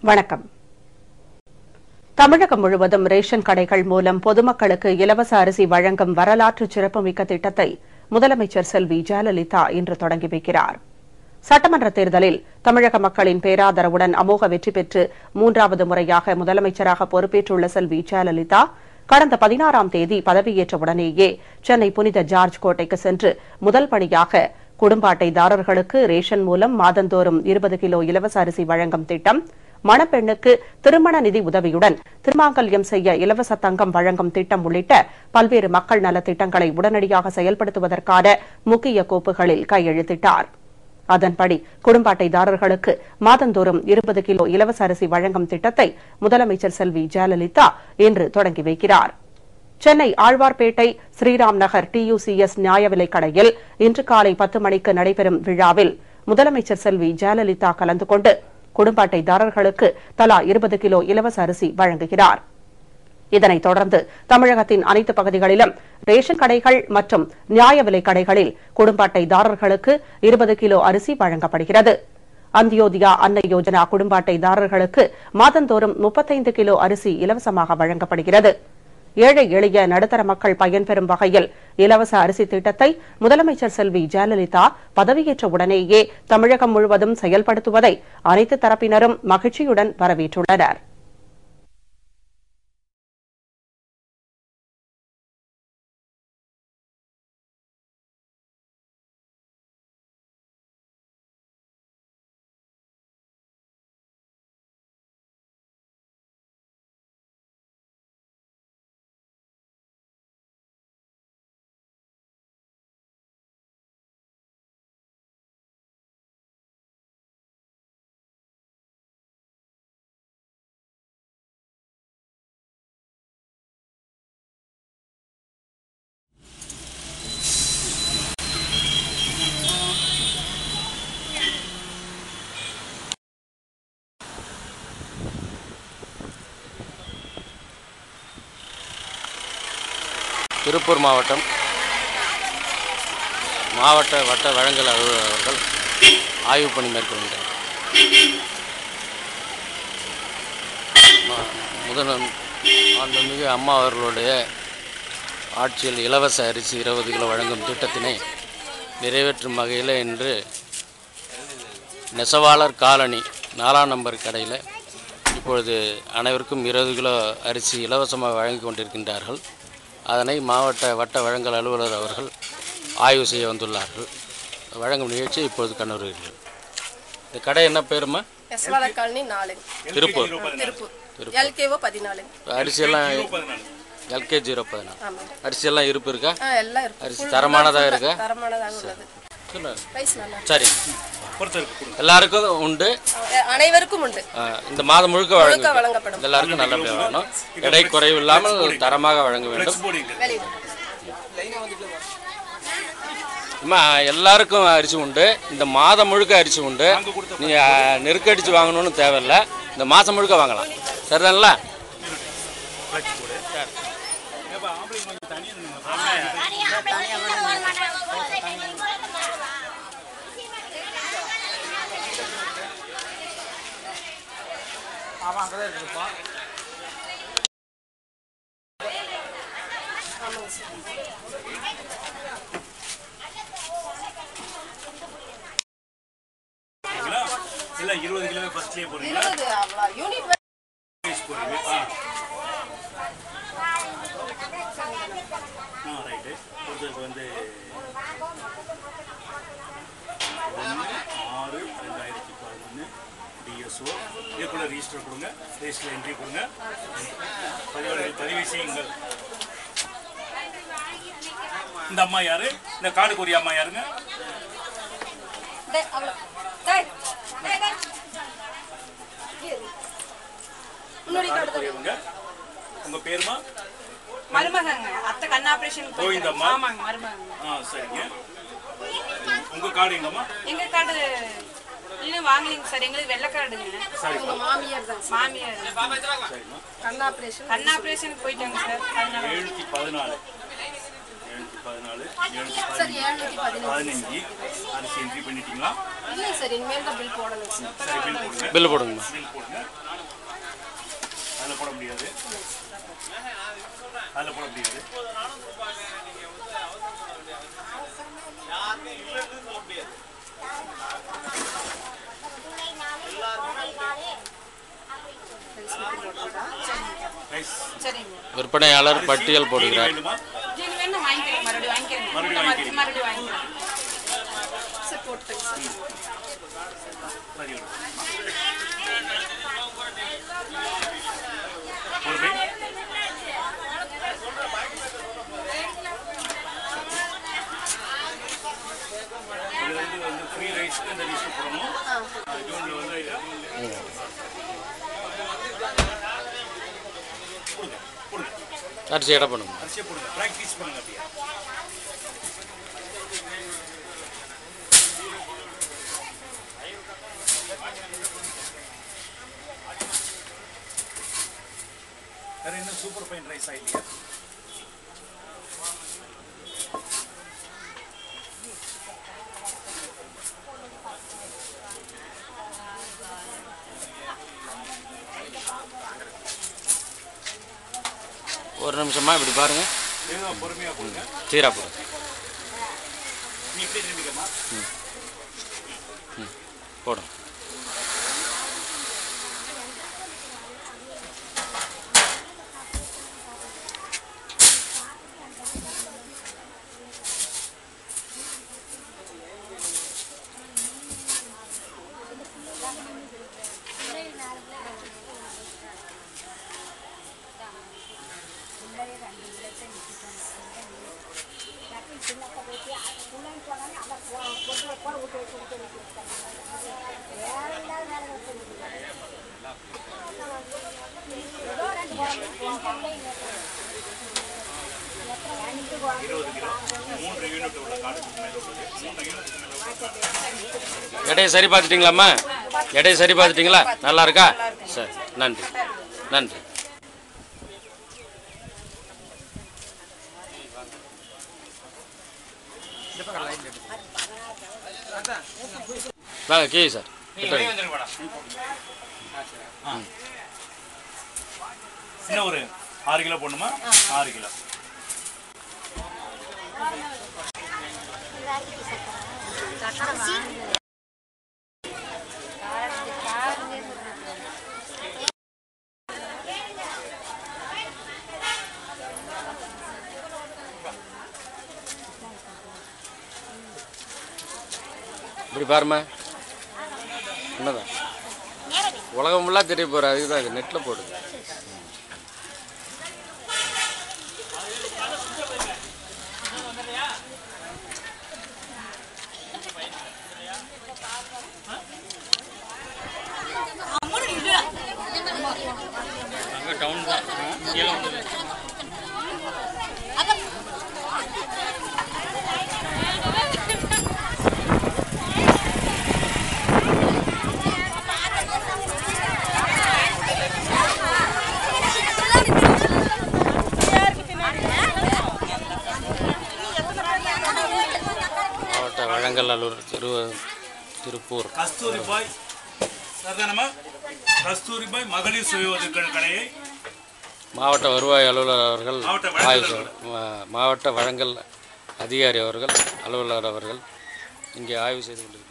வணக்கம். தமிழகம் முழுவதும் ரேஷன் கடைகள் மூலம் பொதுமக்களுக்கு இலவச அரிசி வழங்கும் வரலாற்று சிறப்புமிக்க திட்டத்தை முதலமைச்சர் செல்வி ஜெயலலிதா இன்று தொடங்கி வைக்கிறார். சட்டமன்ற தேர்தலில் தமிழக மக்களின் பேராதரவுடன் அமோக வெற்றி பெற்று மூன்றாவது முறையாக முதலமைச்சராக பொறுப்பேற்றுள்ள செல்வி ஜெயலலிதா கடந்த 16ஆம் தேதி பதவியேற்ற உடனேயே சென்னை புனித ஜார்ஜ் கோட்டைக்கு சென்று முதல் பணியாக குடும்ப அட்டைதாரர்களுக்கு ரேஷன் மூலம் மாதந்தோறும் 20 கிலோ இலவச அரிசி வழங்கும் திட்டம், மணப்பெண்ணுக்கு திருமண நிதி உதவியுடன் திருமாங்கல்யம் செய்ய இலவச தங்கம் வழங்கும் திட்டம் உள்ளிட்ட பல்வேறு மக்கள் நலத் திட்டங்களை உடனடியாக செயல்படுத்துவதற்கான முக்கிய கோப்புகளில் கையெழுத்திட்டார். அதன்படி குடும்ப அட்டைதாரர்களுக்கு மாதந்தோறும் 20 கிலோ இலவச அரிசி வழங்கும் திட்டத்தை முதலமைச்சர் செல்வி ஜெயலலிதா இன்று தொடங்கி வைக்கிறார். சென்னை ஆழ்வார்பேட்டை ஸ்ரீராம் நகர் TUCS நியாய விலைக் கடையில் இன்று காலை 10 மணிக்கு நடைபெறும் விழாவில் முதலமைச்சர் செல்வி ஜெயலலிதா கலந்து கொண்டு குடும்ப அட்டைதாரர்களுக்கு தலா 20 கிலோ இலவச அரிசி வழங்குகிறார். இதனைத் தொடர்ந்து தமிழகத்தின் அனைத்து பகுதிகளிலும் ரேஷன் கடைகள் மற்றும் நியாய விலைக் கடைகளில் குடும்ப அட்டைதாரர்களுக்கு 20 கிலோ அரிசி வழங்கப்படுகிறது. அந்தியோதயா அன்ன யோஜனா குடும்ப அட்டைதாரர்களுக்கு மாதந்தோறும் 35 கிலோ அரிசி இலவசமாக வழங்கப்படுகிறது. ஏழை எளிய நடுத்தர மக்கள் பயன்பெறும் வகையில் இலவச அரிசி திட்டத்தை முதலமைச்சர் செல்வி ஜெயலலிதா பதவியேற்ற உடனேயே தமிழகம் முழுவதும் செயல்படுத்துவதை அனைத்து தரப்பினரும் மகிழ்ச்சியுடன் வரவேற்றுள்ளனர். திருப்பூர் மாவட்ட வட்ட வழங்கல் அலுவலர் அவர்கள் ஆய்வுப் பணி மேற்கொள்கிறார். மாண்புமிகு அம்மா அவர்களுடைய ஆட்சியில் இலவச அரிசி 20 கிலோ வழங்கும் திட்டத்தினை நிறைவேற்றும் வகையில் இன்று நெசவாளர் காலனி 4ஆம் நம்பர் கடையில் இப்பொழுது அனைவருக்கும் 20 கிலோ அரிசி இலவசமாக வழங்கி கொண்டிருக்கின்றார்கள். அதனை மாவட்ட வட்ட வழங்கல் அலுவலர் அவர்கள் ஆய்வு செய்ய வந்துள்ளார்கள். வழங்கும் நிகழ்ச்சி இப்பொழுது கண்ணுறுகிறது. இந்த கடை என்ன பேருமா? நெசவாளர் காலனி 4, திருப்பூர். LKO 14. அரிசியெல்லாம் LK 014. அரிசியெல்லாம் இருப்பு இருக்கா? எல்லாம் இருக்கு. அரிசி தரமானதாக இருக்கா? தரமானதாக உள்ளது. சரி, எல்லாருக்கும் உண்டு, அனைவருக்கும் உண்டு. இந்த மாதம் முழுக்க வழங்கப்படும். எல்லாருக்கும் நல்லபடியாக வேணும், எடை குறைவு இல்லாமல் தரமாக வழங்க வேண்டும். எல்லாருக்கும் அரிசி உண்டு, இந்த மாதம் முழுக்க அரிசி உண்டு. நீங்கள் நெருக்கடிச்சு வாங்கணும்னு தேவையில்லை, இந்த மாதம் முழுக்க வாங்கலாம். சரிதானங்களா? இல்ல 20 கிலோ ஃபர்ஸ்ட்லயே போறீங்க. 20 யூனிட் போறீங்க. ரைட். ஒருத்தருக்கு வந்து 6/2011 DSO இதுக்குள்ள ரெஜிஸ்டர் கொடுங்க. ரெஜிஸ்டர் என்ட்ரி கொடுங்க. பதிவு செய்யுங்கள். இந்த அம்மா யாரு? இந்த காடுக்குரிய அம்மா யாருங்க? உங்க பேருமா? மருமகங்க. அத்தை கண் ஆபரேஷன் கோவிந்தம்மா. ஆமாங்க, மருமகங்க. சரிங்க. உங்க கார்டு எங்கம்மா? எங்க கார்டு இன்னும் வாங்கலீங்க சார். எங்களுக்கு வெள்ளை கார்டுங்க. சரி. மாமியார் தான். மாமியார் சரிம்மா. கண் ஆபரேஷன். கண் ஆபரேஷனுக்கு போயிட்டாங்க சார். 714 சார் 715 அரிசி என்ட்ரி பண்ணிட்டீங்களா? இல்லை சார், இனிமேல் தான் பில் போடணும் சார். சரி, பில் போடுங்க. பில் போடுங்க. பில் போடுங்க. அதில் போட முடியாது, அதில் போட முடியாது. விற்பனையாளர் பட்டியல் போடுகிறார். அரிசி எடை பண்ணுங்க. அரிசியை போடுங்க, ப்ராக்டிஸ் பண்ணுங்க. அப்படியே வேற என்ன சூப்பர் ஃபைன் ரைஸ் ஆயிடுயா? ஒரு நிமிஷமா இப்படி பாருங்க, பொறுமையாக போடுங்க, சீரா போடுங்க. நீ இப்படி நினைக்கமா போடும். எடையை சரி பார்த்துட்டீங்களாம்மா? எடையை சரி பார்த்துட்டீங்களா? நல்லா இருக்கா? சரி, நன்றி நன்றி. வாங்க கீ சார். இன்னும் ஒரு 6 கிலோ போடணுமா? 6 கிலோ. இப்படி பாருமா, என்னதான் உலகம் ஃபுல்லாக தெரிய போகிற, அதுக்கு தான் இது நெட்டில் போடுது. அங்கே டவுன் தான் கீழே வந்து வழங்கல் அலுவலர் திருப்பூர். கஸ்தூரிபாய் மகளிர் சுய உதவிக்குழு கடையை மாவட்ட வருவாய் அலுவலர் அவர்கள், மாவட்ட வழங்கல் அதிகாரி அவர்கள், அலுவலர் அவர்கள் இங்கே ஆய்வு செய்து கொண்டிருக்கின்றனர்.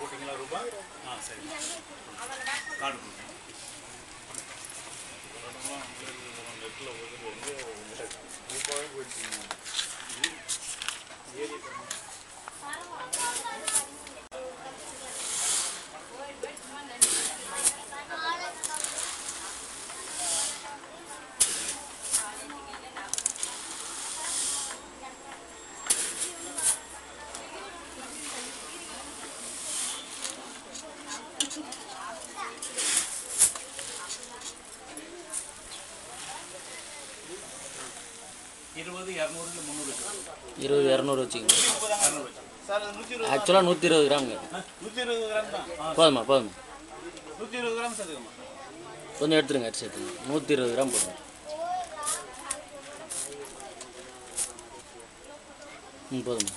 போட்டிங்களா ரூபாய்? சரி, கார்டு கொடுங்க. $20, 200, 300. 20 200 வச்சுக்கோங்க. ஆக்சுவலாக 120 கிராமுங்க. 120 கிராம் தான். போதுமா? 120 கிராம் சேர்த்துக்கோமா. கொஞ்சம் எடுத்துருங்க, அரிசி எடுத்துங்க. 120 கிராம் போடுங்க. போதுமா?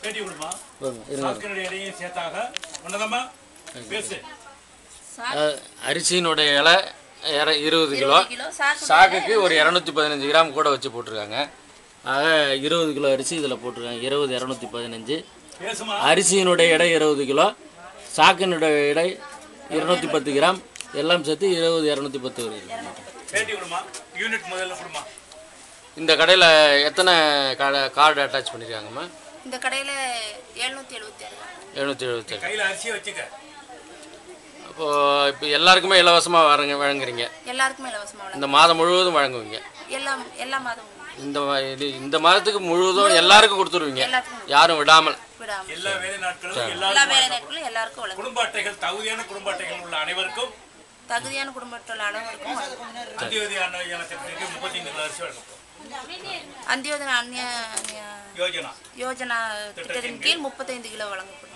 பேட்டி கொடுமா. போதுமா? இருங்க. சாக்கினுடைய எடையும் சேர்த்தாக ஒன்றதாம்மா பேசு. அரிசியினுடைய இலை 20 கிலோ, சாக்குக்கு ஒரு 215 கிராம் கூட வச்சு போட்டிருக்காங்க. ஆக 20 கிலோ அரிசி இதில் போட்டிருக்காங்க. 20 215. பேசுமா. அரிசியினுடைய எடை 20 கிலோ, சாக்கினுடைய எடை 210 கிராம், எல்லாம் சேர்த்து 20 210 வருது. பேட்டி கொடுமா. யூனிட் முதல்ல கொடுமா. இந்த கடையில் எத்தனை கார்டு அட்டாச் பண்ணியிருக்காங்கம்மா? இந்த கடையில் 777. 777. கையில் அரிசியை வச்சுக்க. அப்போது இப்போ எல்லாருக்குமே இலவசமாக வழங்குறீங்க? எல்லாருக்குமே இலவசமாக இந்த மாதம் முழுவதும் வழங்குவீங்க? எல்லா மாதமும். இந்த மாதத்துக்கு முழுவதும் எல்லாருக்கும் கொடுத்துருவீங்க, யாரும் விடாமல்? எல்லா வேலை நாட்களும் எல்லாருக்கும் வழங்கும். குடும்ப அட்டைகள், தகுதியான குடும்ப அட்டைகள் உள்ள அனைவருக்கும் அந்தியோதய அன்ன திட்டத்திற்கு 35 கிலோ அரிசி வழங்கும். அந்தியோதய அன்ன யோஜனா திட்டத்தின் கீழ் 35 கிலோ வழங்கப்படும்.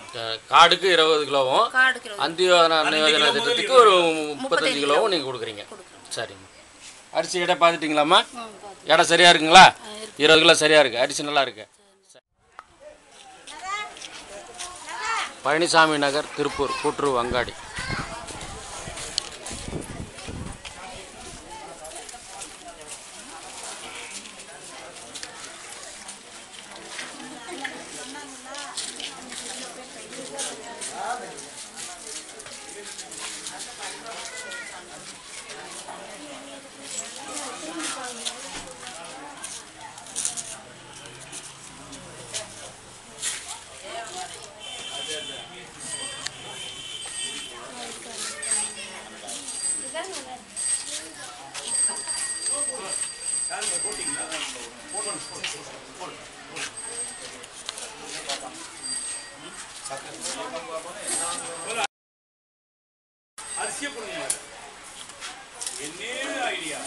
கார்டுக்கு 20 கிலோவும், அந்தியோதன அன்ன திட்டத்துக்கு ஒரு 35 கிலோவும் நீங்கள் கொடுக்குறீங்க. சரிம்மா. அரிசி எடை பார்த்துட்டிங்களாம்மா? எடை சரியாக இருக்குங்களா? 20 கிலோ சரியாக இருக்குது. அரிசி நல்லா இருக்கு. பழனிசாமி நகர், திருப்பூர் கூட்டுறவு அங்காடி. அரிசியை கொடுங்க. என்ன ஐடியா?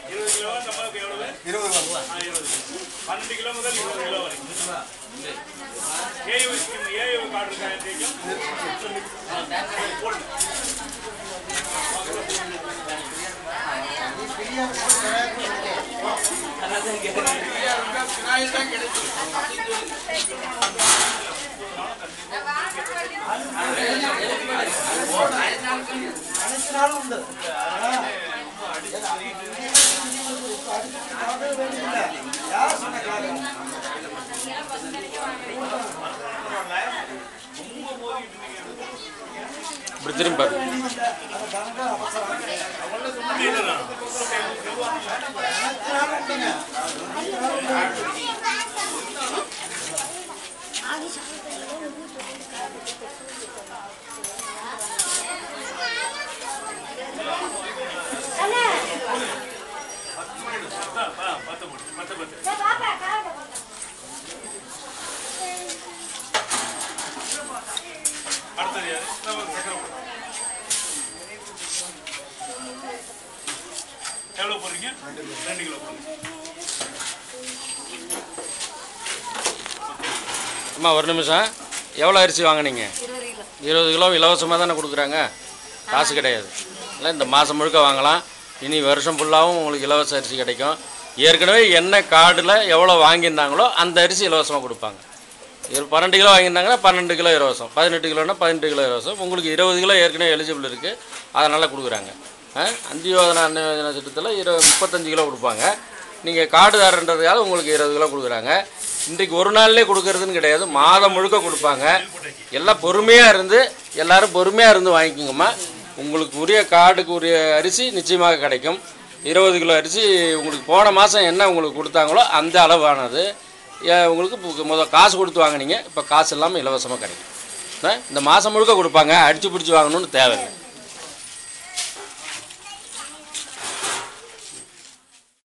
20 கிலோ நம்மளுக்கு எவ்வளவு? 20 12 கிலோ முதல் 20 கிலோ வரைக்கும். ஏஐ கார்டு இருக்கா? இப்படி திரும்பி பாரு. எவ்வளோ போடுறீங்க? 2 கிலோ போடுங்க. அம்மா ஒரு நிமிஷம். எவ்வளோ அரிசி வாங்கினீங்க? 20 கிலோ இலவசமாக தானே கொடுக்குறாங்க, காசு கிடையாது. இல்லை, இந்த மாதம் முழுக்க வாங்கலாம். இனி வருஷம் ஃபுல்லாகவும் உங்களுக்கு இலவச அரிசி கிடைக்கும். ஏற்கனவே என்ன கார்டில் எவ்வளோ வாங்கியிருந்தாங்களோ அந்த அரிசி இலவசமாக கொடுப்பாங்க. 12 கிலோ வாங்கியிருந்தாங்கன்னா 12 கிலோ இலவசம், 18 கிலோனா 18 கிலோ இலவசம். உங்களுக்கு 20 கிலோ ஏற்கனவே எலிஜிபிள் இருக்குது, அதனால் கொடுக்குறாங்க. அந்தியோதனா அன்ன யோஜனா திட்டத்தில் 35 கிலோ கொடுப்பாங்க. நீங்கள் கார்டுதாரன்றதுக்காக உங்களுக்கு 20 கிலோ கொடுக்குறாங்க. இன்றைக்கு ஒரு நாள்லேயே கொடுக்கறதுன்னு கிடையாது, மாதம் முழுக்க கொடுப்பாங்க. எல்லாம் பொறுமையாக இருந்து, எல்லோரும் பொறுமையாக இருந்து வாங்கிக்கோங்கம்மா. உங்களுக்கு உரிய கார்டுக்கு உரிய அரிசி நிச்சயமாக கிடைக்கும். 20 கிலோ அரிசி உங்களுக்கு போன மாதம் என்ன உங்களுக்கு கொடுத்தாங்களோ அந்த அளவானது உங்களுக்கு காசு கொடுத்து வாங்கினீங்க. இப்போ காசு இல்லாமல் இலவசமாக கிடைக்கும். இந்த மாதம் முழுக்க கொடுப்பாங்க, அடித்து பிடிச்சி வாங்கணும்னு தேவையில்லை.